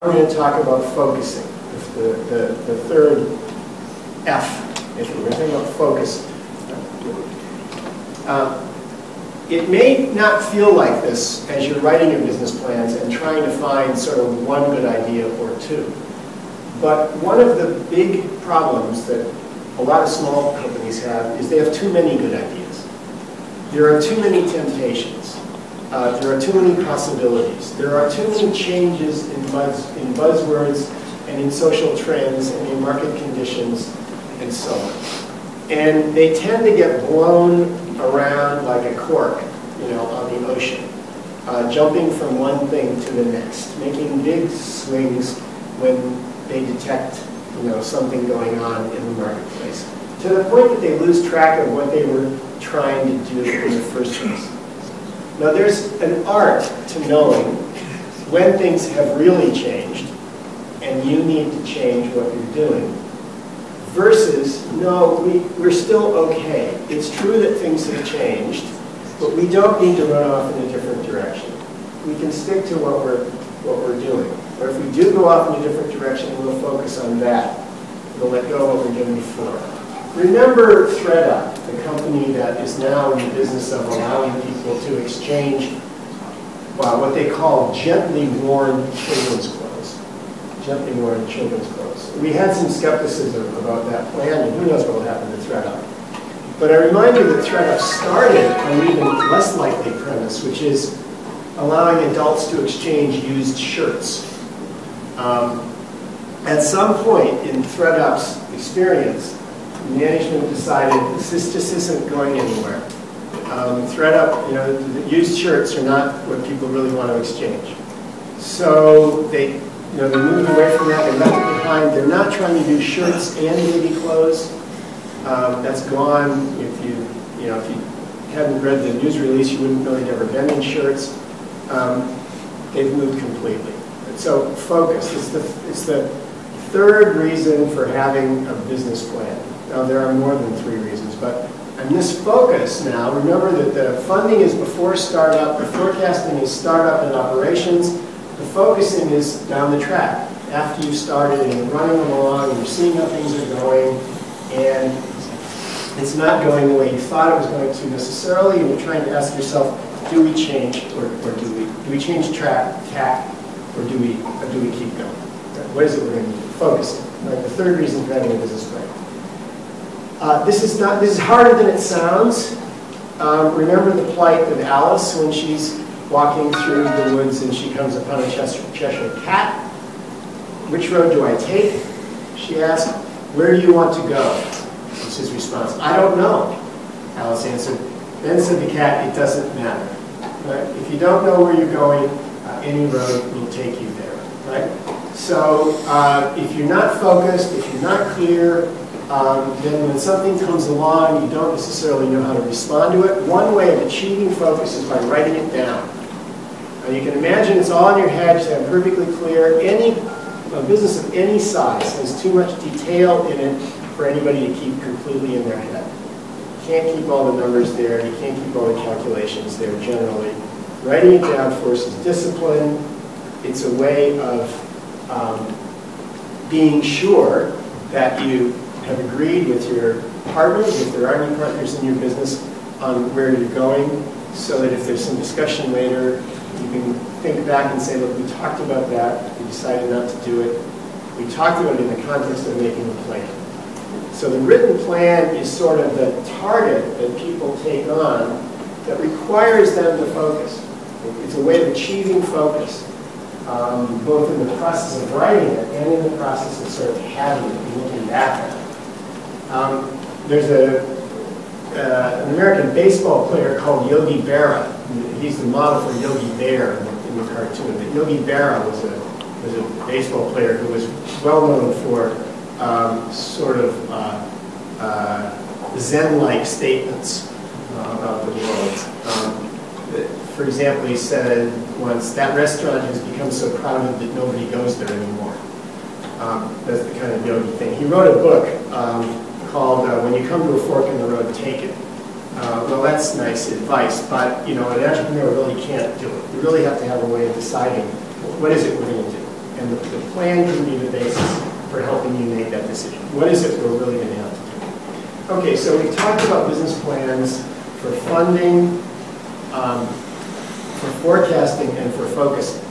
We're going to talk about focusing, the third F, if we're going to talk about focus. It may not feel like this as you're writing your business plans and trying to find sort of one good idea or two. But one of the big problems that a lot of small companies have is they have too many good ideas. There are too many temptations. There are too many possibilities. There are too many changes in buzzwords and in social trends and in market conditions and so on. And they tend to get blown around like a cork, on the ocean, jumping from one thing to the next, making big swings when they detect, something going on in the marketplace, to the point that they lose track of what they were trying to do in the first place. Now, there's an art to knowing when things have really changed and you need to change what you're doing, versus, no, we're still okay. It's true that things have changed, but we don't need to run off in a different direction. We can stick to what we're doing. Or if we do go off in a different direction, we'll focus on that. We'll let go of what we're doing before. Remember ThreadUp, the company that is now in the business of allowing people to exchange what they call gently worn children's clothes. Gently worn children's clothes. We had some skepticism about that plan, and who knows what will happen to ThreadUp. But I remind you that ThreadUp started on an even less likely premise, which is allowing adults to exchange used shirts. At some point in ThreadUp's experience, management decided this just isn't going anywhere. ThreadUp, used shirts are not what people really want to exchange. So they moved away from that. They left it behind. They're not trying to do shirts and baby clothes. That's gone. If you hadn't read the news release, you wouldn't know they'd ever been in shirts. They've moved completely. So focus. It's the third reason for having a business plan. Now, there are more than 3 reasons, but in this focus now, remember that the funding is before startup, the forecasting is startup and operations, the focusing is down the track. After you've started and you're running along and you're seeing how things are going, and it's not going the way you thought it was going to necessarily, and you're trying to ask yourself, do we change or do we change tack, or do we keep going? What is it we're going to do? Focusing. Right? The third reason for having a business plan. This is harder than it sounds. Remember the plight of Alice when she's walking through the woods and she comes upon a Cheshire cat. Which road do I take? She asked. Where do you want to go? Was his response. I don't know, Alice answered. Then said the cat, it doesn't matter. Right? If you don't know where you're going, any road will take you there. Right? So if you're not focused, if you're not clear, then when something comes along, you don't necessarily know how to respond to it. One way of achieving focus is by writing it down. Now you can imagine it's all in your head, so I'm perfectly clear. A business of any size has too much detail in it for anybody to keep completely in their head. You can't keep all the numbers there, you can't keep all the calculations there generally. Writing it down forces discipline. It's a way of being sure that you have agreed with your partners, if there are any partners in your business, on where you're going, so that if there's some discussion later, you can think back and say, look, we talked about that, we decided not to do it. We talked about it in the context of making a plan. So the written plan is sort of the target that people take on that requires them to focus. It's a way of achieving focus, both in the process of writing it and in the process of sort of having it and looking back at it. There's an American baseball player called Yogi Berra. He's the model for Yogi Bear in the cartoon. But Yogi Berra was a baseball player who was well known for sort of Zen-like statements about the world. For example, he said once, that restaurant has become so crowded that nobody goes there anymore. That's the kind of yogi thing. He wrote a book called When You Come to a Fork in the Road, Take It. Well, that's nice advice, but an entrepreneur really can't do it. You really have to have a way of deciding what is it we're going to do. And the plan can be the basis for helping you make that decision. What is it we're really going to have to do? Okay, so we've talked about business plans for funding, for forecasting, and for focusing.